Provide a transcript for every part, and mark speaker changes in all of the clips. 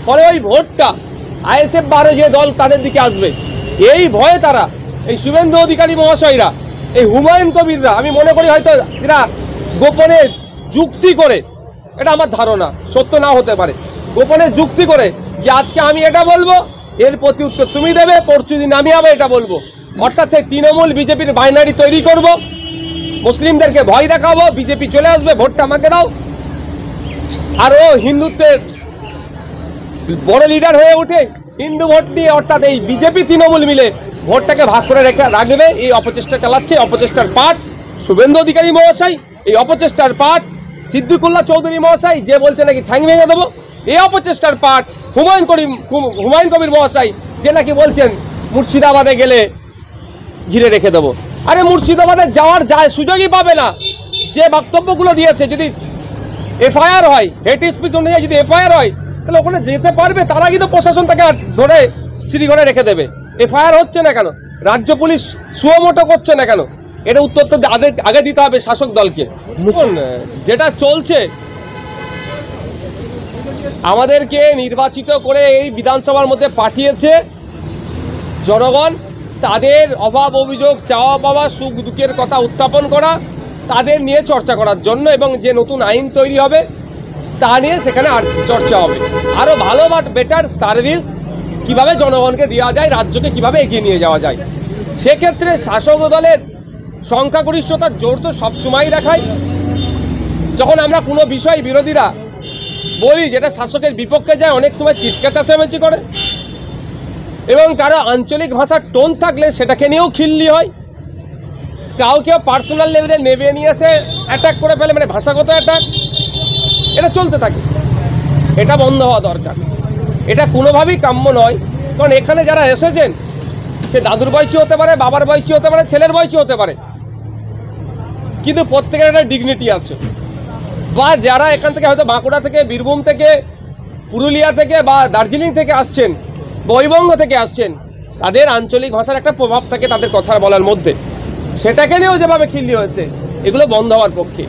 Speaker 1: ফলে ওই ভোটটা আইএসএফ বারে যে দল তাদের দিকে আসবে, এই ভয়ে তারা এই শুভেন্দু অধিকারী মহাশয়রা, এই হুমায়ুন কবিররা, আমি মনে করি হয়তো এরা গোপনে যুক্তি করে, এটা আমার ধারণা, সত্য না হতে পারে, গোপনে যুক্তি করে যে আজকে আমি এটা বলবো, এর প্রতি উত্তর তুমি দেবে, পরশু দিন আমি আবার এটা বলবো, অর্থাৎ সেই তৃণমূল বিজেপির বাইনারি তৈরি করব, মুসলিমদেরকে ভয় দেখাবো, বিজেপি চলে আসবে, ভোটটা আমাকে দাও। আর ও হিন্দুত্বের বড় লিডার হয়ে উঠে হিন্দু ভোট দিয়ে, অর্থাৎ এই বিজেপি তৃণমূল মিলে ভোটটাকে ভাগ করে রাখবে, এই অপচেষ্টা চালাচ্ছে। অপচেষ্টার পাঠ শুভেন্দু অধিকারী মহাশয়, এই অপচেষ্টার পাঠ সিদ্দিকুল্লাহ চৌধুরী মহাশয়, যে বলছে নাকি ঠ্যাং ভেঙে দেবো, এই অপচেষ্টার পাঠ হুমায়ুন কবির মহাশয়, যে নাকি বলছেন মুর্শিদাবাদে গেলে ঘিরে রেখে দেবো। আরে মুর্শিদাবাদে যাওয়ার সুযোগই পাবে না, যে বক্তব্যগুলো দিয়েছে। যদি এফআইআর হয়, হেট স্পিচ অনুযায়ী যদি এফআইআর হয়, তাহলে ওখানে যেতে পারবে, তার আগে তো প্রশাসন তাকে ধরে শ্রীঘরে রেখে দেবে। এফআইআর হচ্ছে না কেন? রাজ্য পুলিশ সুমোটো করছে না কেন? এটা উত্তর তো আগে দিতে হবে শাসক দলকে। যেটা চলছে, আমাদেরকে নির্বাচিত করে এই বিধানসভার মধ্যে পাঠিয়েছে জনগণ, তাদের অভাব অভিযোগ, চাওয়া পাওয়া, সুখ দুঃখের কথা উত্থাপন করা, তাদের নিয়ে চর্চা করার জন্য, এবং যে নতুন আইন তৈরি হবে তা নিয়ে সেখানে আর চর্চা হবে। আরও ভালো বা বেটার সার্ভিস কিভাবে জনগণকে দেওয়া যায়, রাজ্যকে কিভাবে এগিয়ে নিয়ে যাওয়া যায়, সেক্ষেত্রে শাসক দলের সংখ্যাগরিষ্ঠতার জোর তো সবসময়ই দেখায়। যখন আমরা কোনো বিষয় বিরোধীরা বলি যেটা শাসকের বিপক্ষে যায়, অনেক সময় চিৎকার চেঁচামেচি করে, এবং কারো আঞ্চলিক ভাষার টোন থাকলে সেটাকে নিয়েও খিল্লি হয়, কাউকে পার্সোনাল লেভেলে নেবে নিয়ে এসে অ্যাটাক করে ফেলে, মানে ভাষাগত অ্যাটাক, এটা চলতে থাকে। এটা বন্ধ হওয়া দরকার, এটা কোনোভাবেই কাম্য নয়। কারণ এখানে যারা এসেছেন, সে দাদুর বয়সী হতে পারে, বাবার বয়সী হতে পারে, ছেলের বয়সী হতে পারে, কিন্তু প্রত্যেকের একটা ডিগনিটি আছে। বা যারা এখান থেকে হয়তো বাঁকুড়া থেকে, বীরভূম থেকে, পুরুলিয়া থেকে বা দার্জিলিং থেকে আসছেন, বৈবঙ্গ থেকে আসছেন, তাদের আঞ্চলিক ভাষার একটা প্রভাব থাকে তাদের কথা বলার মধ্যে, সেটাকে নিয়েও যেভাবে খিল্লি হয়েছে, এগুলো বন্ধ হওয়ার পক্ষে।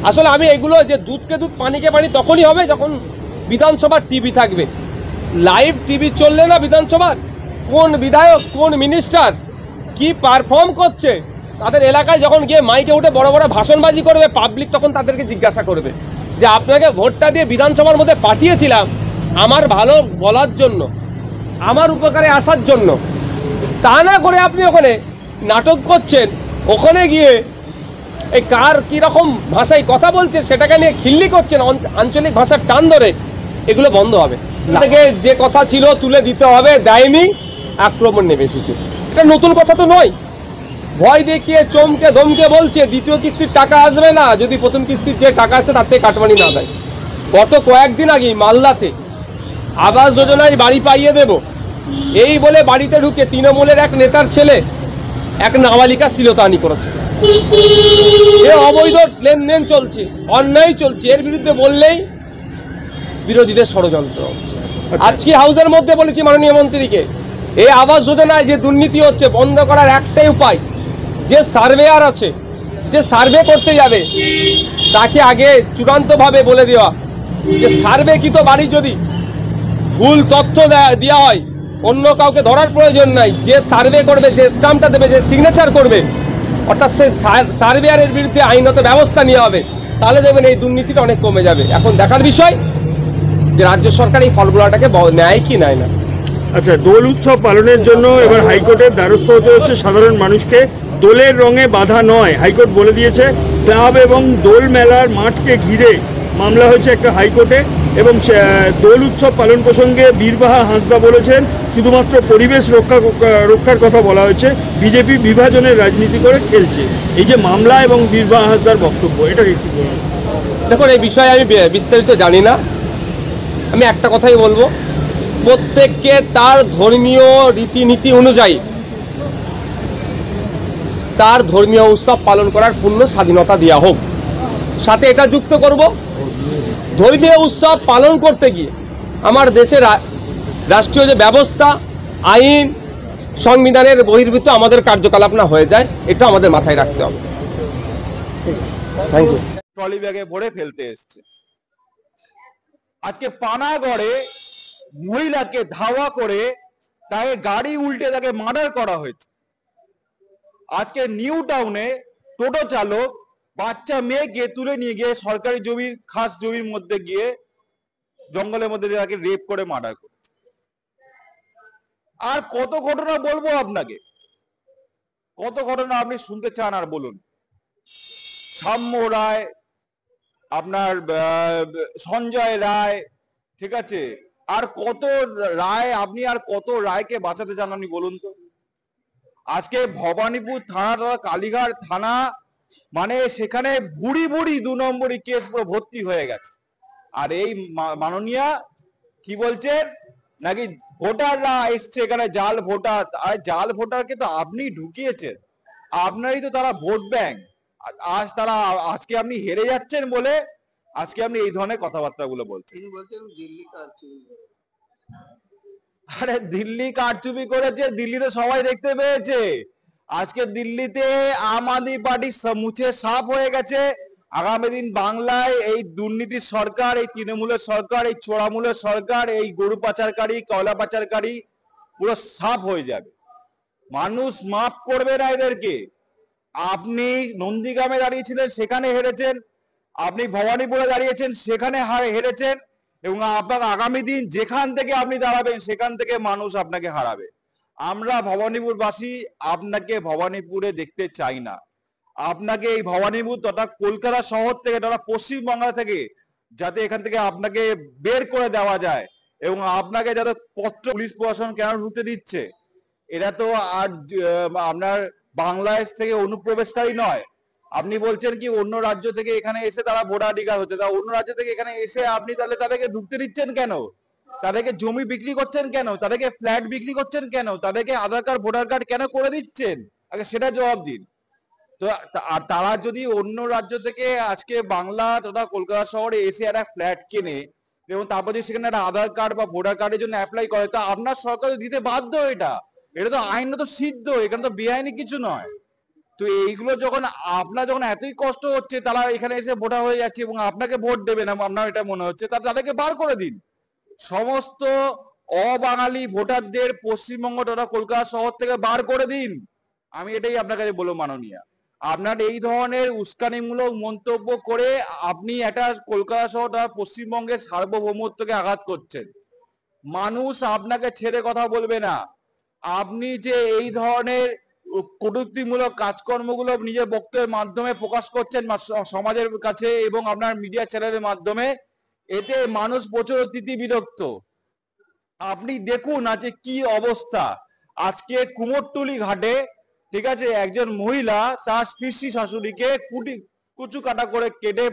Speaker 1: আসলে আমি এগুলো যে দুধকে দুধ পানিকে পানি তখনই হবে যখন বিধানসভার টিভি থাকবে। লাইভ টিভি চললে না বিধানসভার কোন বিধায়ক, কোন মিনিস্টার কি পারফর্ম করছে, তাদের এলাকায় যখন গিয়ে মাইকে উঠে বড় বড় ভাষণবাজি করবে, পাবলিক তখন তাদেরকে জিজ্ঞাসা করবে যে আপনাকে ভোটটা দিয়ে বিধানসভার মধ্যে পাঠিয়েছিলাম আমার ভালো বলার জন্য, আমার উপকারে আসার জন্য, তা না করে আপনি ওখানে নাটক করছেন, ওখানে গিয়ে এই কার কীরকম ভাষায় কথা বলছে সেটাকে নিয়ে খিল্লি করছেন, আঞ্চলিক ভাষার টান ধরে, এগুলো বন্ধ হবে। থেকে যে কথা ছিল তুলে দিতে হবে, দেয়নি, আক্রমণ নেমে এসেছে। এটা নতুন কথা তো নয়। ভয় দেখিয়ে চমকে ধমকে বলছে দ্বিতীয় কিস্তির টাকা আসবে না যদি প্রথম কিস্তির যে টাকা আসে তার থেকে কাটমানি না দেয়। গত কয়েকদিন আগেই মালদাতে আবাস যোজনায় বাড়ি পাইয়ে দেব এই বলে বাড়িতে ঢুকে তৃণমূলের এক নেতার ছেলে এক নাবালিকা শ্লীলতাহানি করেছে। এ অবৈধ লেনদেন চলছে, অন্যায় চলছে, এর বিরুদ্ধে বললেই বিরোধীদের ষড়যন্ত্র হচ্ছে। আজকে হাউসের মধ্যে বলেছি মাননীয় মন্ত্রীকে, এই আবাস যোজনায় যে দুর্নীতি হচ্ছে বন্ধ করার একটাই উপায়, যে সার্ভেয়ার আছে, যে সার্ভে করতে যাবে তাকে আগে চূড়ান্তভাবে বলে দেওয়া যে সার্ভেকৃত বাড়ি যদি ভুল তথ্য দেওয়া হয় অন্য কাউকে ধরার প্রয়োজন নাই, যে সার্ভে করবে, যে স্ট্যাম্পটা দেবে, যে সিগনেচার করবে, অর্থাৎ সেই সার্ভেয়ারের বিরুদ্ধে আইনত ব্যবস্থা নেওয়া হবে, তাহলে দেখবেন এই দুর্নীতিটা অনেক কমে যাবে। এখন দেখার বিষয় যে রাজ্য সরকার এই ফর্মুলাটাকে নেয় কি নেয় না।
Speaker 2: আচ্ছা, দোল উৎসব পালনের জন্য এবার হাইকোর্টের দ্বারস্থ হতে হচ্ছে সাধারণ মানুষকে। দোলের রঙে বাধা নয়, হাইকোর্ট বলে দিয়েছে। ক্লাব এবং দোল মেলার মাঠকে ঘিরে মামলা হয়েছে একটা হাইকোর্টে, এবং দোল উৎসব পালন প্রসঙ্গে বীরবাহা হাঁসদা বলেছেন শুধুমাত্র পরিবেশ রক্ষার কথা বলা হয়েছে, বিজেপি বিভাজনের রাজনীতি করে খেলছে। এই যে মামলা এবং বীরবাহা হাঁসদার বক্তব্য, এটাকে কি বলবেন?
Speaker 1: দেখুন, এই বিষয়ে আমি বিস্তারিত জানি না, আমি একটা কথাই বলবো, প্রত্যেককে তার ধর্মীয় রীতিনীতি অনুযায়ী তার ধর্মীয় উৎসব পালন করার পূর্ণ স্বাধীনতা দেওয়া হোক। সাথে এটা যুক্ত করব, ধর্মীয় উৎসব পালন করতে গিয়ে আমার দেশের রাষ্ট্রীয় যে ব্যবস্থা, আইন, সংবিধানের বহির্ভূত আমাদের কার্যকলাপ না হয়ে যায়, এটা আমাদের মাথায় রাখতে হবে। Thank you.
Speaker 3: ট্রলি ব্যাগে ভরে ফেলতে এসছে। আজকে পানাগড়ে মহিলাকে ধাওয়া করে তাকে গাড়ি উল্টে তাকে মার্ডার করা হয়েছে। আজকে নিউ টাউনে টোটো চালক বাচ্চা মেয়েকে তুলে নিয়ে গিয়ে সরকারি জমির খাস জমির মধ্যে গিয়ে জঙ্গলের মধ্যে তাকে রেপ করে মার্ডার করেছে। আর কত ঘটনা বলবো আপনাকে, কত ঘটনা আপনি শুনতে চান আর বলুন। সাম্য রায়, আপনার সঞ্জয় রায়, ঠিক আছে, আর কত রায়, আপনি আর কত রায়কে বাঁচাতে চান আপনি বলুন তো। আজকে ভবানীপুর থানা, কালীঘাট থানা, মানে সেখানে বুড়ি বুড়ি 2 নম্বরই কেস পুরো ভর্তি হয়ে গেছে। আর এই মাননীয়া কি বলছেন নাকি ভোটাররা এসছে এখানে জাল ভোটার। আর জাল ভোটারকে তো আপনি ঢুকিয়েছেন, আপনারই তো তারা ভোট ব্যাংক। আজকে আপনি হেরে যাচ্ছেন বলে আজকে আপনি এই ধরনের কথাবার্তাগুলো বলছেন।
Speaker 4: তিনি বলছেন দিল্লি কারচুপি।
Speaker 3: আরে দিল্লি কারচুপি করেছে, দিল্লিতে সবাই দেখতে পেয়েছে। আজকে দিল্লিতে আম আদমি পার্টি মুছে সাফ হয়ে গেছে। আগামী দিন বাংলায় এই দুর্নীতির সরকার, এই তৃণমূলের সরকার, এই চোরামূলের সরকার, এই গরু পাচারকারী, কয়লা পাচারকারী পুরো সাফ হয়ে যাবে। মানুষ মাফ করবে না এদেরকে। আপনি নন্দীগ্রামে দাঁড়িয়েছিলেন, সেখানে হেরেছেন। আপনি ভবানীপুরে দাঁড়িয়েছেন, সেখানে হেরেছেন। এবং আপনার আগামী দিন যেখান থেকে আপনি দাঁড়াবেন সেখান থেকে মানুষ আপনাকে হারাবে। আমরা ভবানীপুরবাসী আপনাকে ভবানীপুরে দেখতে চাই না। আপনাকে এই ভবানীপুর তথা কলকাতা শহর থেকে তথা পশ্চিমবাংলা থেকে যাতে এখান থেকে আপনাকে বের করে দেওয়া যায়, এবং আপনাকে যাতে পুলিশ প্রশাসন কেন ঢুকতে দিচ্ছে, এরা তো আর আপনার বাংলাদেশ থেকে অনুপ্রবেশকারী নয়। আপনি বলছেন কি অন্য রাজ্য থেকে এখানে এসে তারা ভোটাধিকার হচ্ছে, তা অন্য রাজ্য থেকে এখানে এসে আপনি তাহলে তাদেরকে ঢুকতে দিচ্ছেন কেন? তাদেরকে জমি বিক্রি করছেন কেন? তাদেরকে ফ্ল্যাট বিক্রি করছেন কেন? তাদেরকে আধার কার্ড ভোটার কার্ড কেন করে দিচ্ছেন? আগে সেটা জবাব দিন। তো আর তারা যদি অন্য রাজ্য থেকে আজকে বাংলা তথা কলকাতা শহরে এসে একটা ফ্ল্যাট কেনে এবং তারপর যদি সেখানে একটা আধার কার্ড বা ভোটার কার্ডের জন্য অ্যাপ্লাই করে, তা আপনার সরকার দিতে বাধ্য। এটা তো আইনত সিদ্ধ, এখানে তো বেআইনি কিছু নয়। তো এইগুলো যখন যখন এতই কষ্ট হচ্ছে, তারা এখানে এসে ভোটার হয়ে যাচ্ছে এবং আপনাকে ভোট দেবে না, আপনার এটা মনে হচ্ছে, তাদেরকে বার করে দিন। সমস্ত অবাঙালি ভোটারদের পশ্চিমবঙ্গ তথা কলকাতা শহর থেকে বার করে দিন। আমি এটাই আপনার কাছে বলবো মাননীয়া। আপনার এই ধরনের উস্কানিমূলক মন্তব্য করে আপনি একটা কলকাতা শহর তথা পশ্চিমবঙ্গের সার্বভৌমত্বকে আঘাত করছেন। মানুষ আপনাকে ছেড়ে কথা বলবে না। আপনি যে এই ধরনের কটূক্তিমূলক কাজকর্মগুলো নিজের বক্তব্যের মাধ্যমে প্রকাশ করছেন সমাজের কাছে এবং আপনার মিডিয়া চ্যানেলের মাধ্যমে, এতে মানুষ প্রচুর বিরক্ত। আপনি দেখুন আজকে কি অবস্থা। আজকে কুমোরটুলি ঘাটে, ঠিক আছে, একজন মহিলা তার পিসি শাশুড়িকে কুচু কাটা করে কেটে